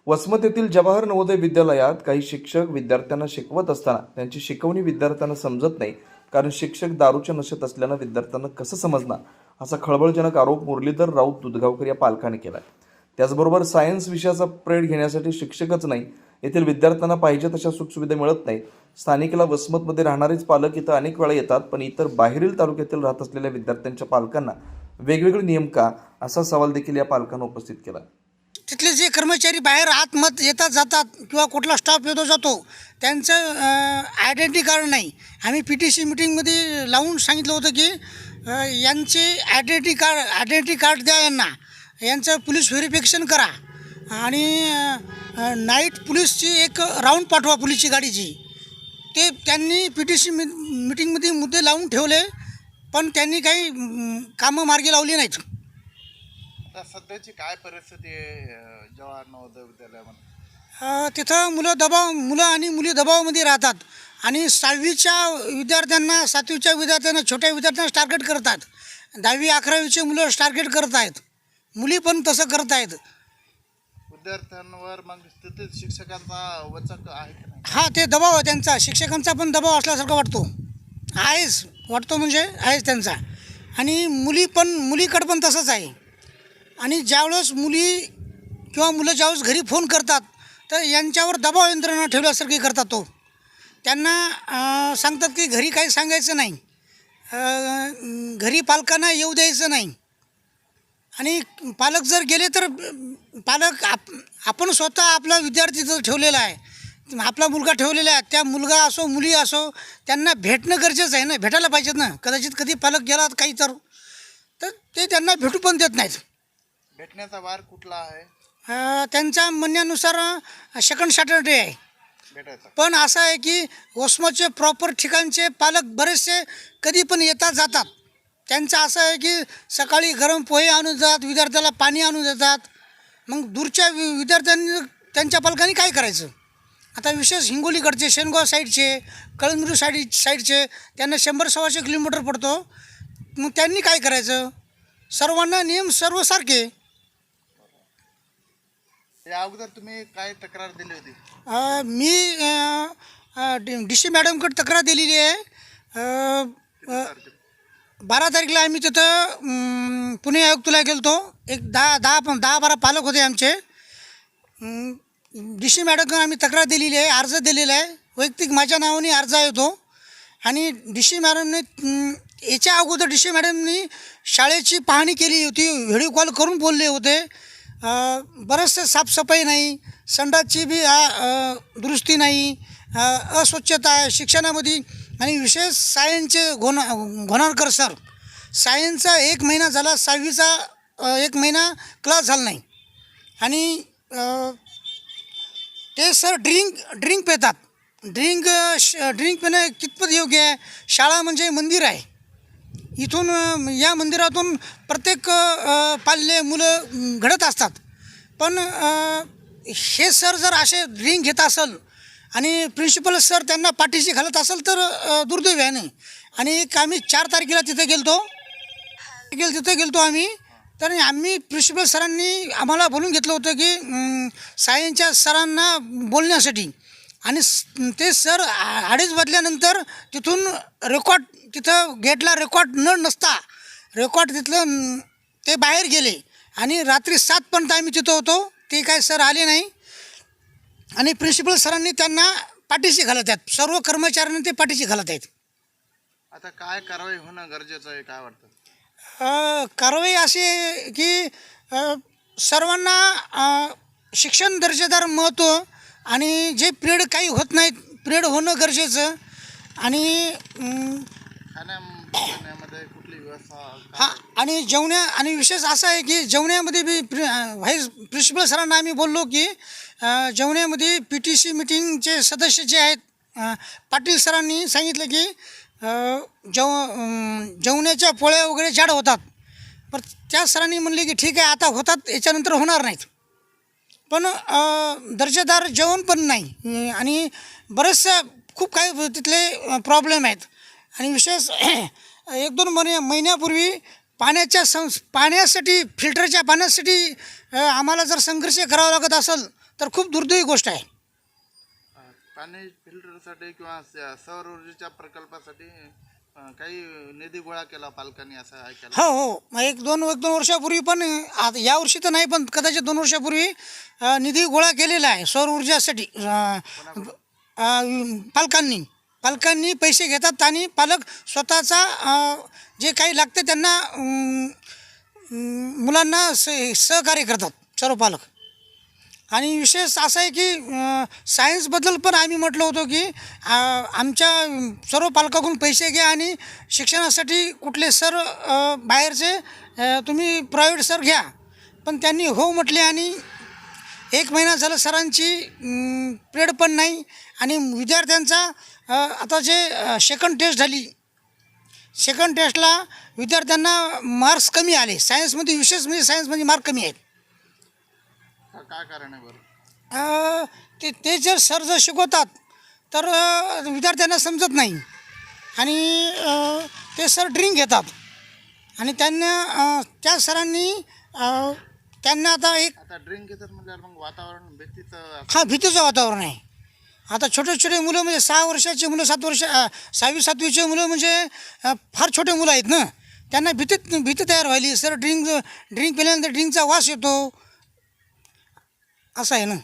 वसमत येथील जवाहर नवोदय विद्यालयात काही शिक्षक विद्यार्थ्यांना शिकवत असताना त्यांची शिकवणी विद्यार्थ्यांना समजत नाही, कारण शिक्षक दारूच्या नशेत असल्यानं विद्यार्थ्यांना कसं समजणार, असा खळबळजनक आरोप मुरलीधर राऊत दुधगावकर या पालकांनी केला. त्याचबरोबर सायन्स विषयाचा प्रेड घेण्यासाठी शिक्षकच नाही, येथील विद्यार्थ्यांना पाहिजे तशा सुखसुविधा मिळत नाही. स्थानिकला वसमतमध्ये राहणारेच पालक इथं अनेक वेळा येतात, पण इतर बाहेरील तालुक्यातील राहत असलेल्या विद्यार्थ्यांच्या पालकांना वेगवेगळे नियम का, असा सवाल देखील या पालकांना उपस्थित केला. तिथले जे कर्मचारी बाहेर आतमत येतात जातात किंवा कुठला स्टाफ येतो जातो त्यांचं आयडेंटिटी कार्ड नाही. आम्ही PTC मिटिंगमध्ये लावून सांगितलं होतं की यांचे आयडेंटिटी कार्ड द्या, यांचं पोलीस व्हेरिफिकेशन करा आणि नाईट पोलीसची एक राऊंड पाठवा पोलीसची गाडीची. ते त्यांनी PTC मिटिंगमध्ये मुद्दे लावून ठेवले, पण त्यांनी काही कामं मार्गी लावली नाहीत. आता सध्याची काय परिस्थिती आहे जवाहर नवोदय विद्यालयामध्ये? तिथं मुलं आणि मुली दबावामध्ये राहतात आणि 7वीच्या विद्यार्थ्यांना 7वीच्या विद्यार्थ्यांना छोट्या विद्यार्थ्यांना टार्गेट करतात. 10वी 11वीचे मुलं टार्गेट करत आहेत, मुली पण तसं करत आहेत. विद्यार्थ्यांवर मग तिथे शिक्षकांचा वचक आहे की नाही? हा, ते दबाव आहे त्यांचा, शिक्षकांचा पण दबाव असल्यासारखा वाटतो म्हणजे आहेच त्यांचा. आणि मुलीकडं पण तसंच आहे. आणि ज्यावेळेस मुली किंवा मुलं ज्यावेळेस घरी फोन करतात तर यांच्यावर दबाव यंत्रणा ठेवल्यासारखी करतात. त्यांना सांगतात की घरी काही सांगायचं नाही, घरी पालकांना येऊ द्यायचं नाही. आणि पालक जर गेले तर आपण स्वतः आपला विद्यार्थी जर ठेवलेला आहे, आपला मुलगा ठेवलेला आहे, त्या मुलगा असो मुली असो त्यांना भेटणं गरजेचं आहे ना, भेटायला पाहिजेत ना. कदाचित कधी पालक गेला काही तर ते त्यांना भेटू पण देत नाहीत. भेटण्याचा वार कुठला आहे? त्यांच्या म्हणण्यानुसार सेकंड सॅटर्डे आहे. भेटायचा पण असं आहे की वसमतचे प्रॉपर ठिकाणचे पालक बरेचसे कधी पण येतात जातात. त्यांचं असं आहे की सकाळी गरम पोहे आणून देतात, विद्यार्थ्याला पाणी आणून देतात. मग दूरच्या विद्यार्थ्यांनी त्यांच्या पालकांनी काय करायचं? आता विशेष हिंगोलीकडचे, शेनगाव साईडचे, कळमनुरी साईडचे त्यांना 100-125 किलोमीटर पडतो. मग त्यांनी काय करायचं? सर्वांना नियम सर्वसारखे. या अगोदर तुम्ही काय तक्रार दिली होती? मी DC मॅडमकडे तक्रार दिलेली आहे. 12 तारखेला आम्ही तिथं पुणे आयुक्तालयाला गेलो होतो. एक 10-12 पालक होते आमचे. DC मॅडमकडे आम्ही तक्रार दिलेली आहे, अर्ज दिलेला आहे. वैयक्तिक माझ्या नावाने अर्ज आहे तो. आणि DC मॅडमने याच्या अगोदर DC मॅडमनी शाळेची पाहणी केली होती, व्हिडिओ कॉल करून बोलले होते. बरंचसं साफसफाई नाही, संडासची बी दुरुस्ती नाही, अस्वच्छता आहे शिक्षणामध्ये. आणि विशेष सायन्सचे घोणारकर सर, सायन्सचा 1 महिना झाला, 6वीचा 1 महिना क्लास झाला नाही. आणि ते सर ड्रिंक पितात. ड्रिंक पिणं कितपत योग्य आहे? शाळा म्हणजे मंदिर आहे. इथून या मंदिरातून प्रत्येक पाल्य मुलं घडत असतात. पण हे सर जर असे ड्रिंक घेत असेल आणि प्रिन्सिपल सर त्यांना पाठीशी घालत असेल तर दुर्दैव आहे नाही. आणि आम्ही 4 तारखेला तिथे गेलतो आम्ही. तर आम्ही प्रिन्सिपल सरांनी आम्हाला बोलून घेतलं होतं की सायन्सच्या सरांना बोलण्यासाठी. आणि ते सर 2:30 वाजल्यानंतर तिथून तिथं गेटला रेकॉर्ड नसता तिथलं ते बाहेर गेले. आणि रात्री 7 पर्यंत आम्ही तिथं होतो, ते काय सर आले नाही. आणि प्रिन्सिपल सरांनी त्यांना पाठीशी घालत आहेत, सर्व कर्मचाऱ्यांना ते पाठीशी घालत आहेत. आता काय कारवाई होणं गरजेचं आहे, काय वाटतं? कारवाई अशी आहे की सर्वांना शिक्षण दर्जेदार महत्त्व आणि जे पिरियड काही होत नाहीत, पिरियड होणं गरजेचं. आणि खाण्यामध्ये कुठली व्यवस्था? हां, आणि विशेष असं आहे की जेवण्यामध्ये बी व्हाईस प्रिन्सिपल सरांना आम्ही बोललो की जेवण्यामध्ये PTC मिटिंगचे सदस्य जे आहेत, पाटील सरांनी सांगितलं की जेवण्याच्या पोळ्या वगैरे जाड होतात. पण त्या सरांनी म्हणले की ठीक आहे, आता होतात, याच्यानंतर होणार नाहीत. पण दर्जेदार जेवण पण नाही. आणि बरेचसे खूप काही तिथले प्रॉब्लेम आहेत. आणि विशेष 1-2 महिन्यापूर्वी पाण्यासाठी फिल्टरच्या पाण्यासाठी आम्हाला जर संघर्ष करावा लागत असेल तर खूप दुर्दैवी गोष्ट आहे. पाणी फिल्टरसाठी किंवा सौर ऊर्जेच्या प्रकल्पासाठी काही निधी गोळा केला पालकांनी असं ऐकायला. हो. मग एक दोन वर्षापूर्वी पण आता यावर्षी तर नाही, पण कदाचित 2 वर्षापूर्वी निधी गोळा केलेला आहे सौर ऊर्जासाठी. पालकांनी पैसे घेतात आणि पालक स्वतःचा जे काही लागते त्यांना मुलांना सहकार्य करतात सर्व पालक. आणि विशेष असं आहे की सायन्सबद्दल पण आम्ही म्हटलं होतं की आमच्या सर्व पालकाकडून पैसे घ्या आणि शिक्षणासाठी कुठले सर बाहेरचे तुम्ही प्रायव्हेट सर घ्या. पण त्यांनी हो म्हटले आणि 1 महिना झालं सरांची पिरियड पण नाही. आणि विद्यार्थ्यांचा आता जे सेकंड टेस्ट झाली, सेकंड टेस्टला विद्यार्थ्यांना मार्क्स कमी आले. सायन्समध्ये विशेष म्हणजे सायन्समध्ये मार्क कमी आहेत. काय कारण आहे बरं? ते जर सर जर शिकवतात तर विद्यार्थ्यांना समजत नाही आणि ते सर ड्रिंक घेतात आणि त्यांना त्या सरांनी त्यांना आता ड्रिंक घेतात म्हणजे मग वातावरण भीतीचं वातावरण आहे. आता छोटे मुलं म्हणजे 6 वर्षाची मुलं, 6वी 7वीचे मुलं म्हणजे फार छोटे मुलं आहेत ना, त्यांना भीती तयार व्हायली. सर ड्रिंक पिल्यानंतर ड्रिंकचा वास येतो, असं आहे ना.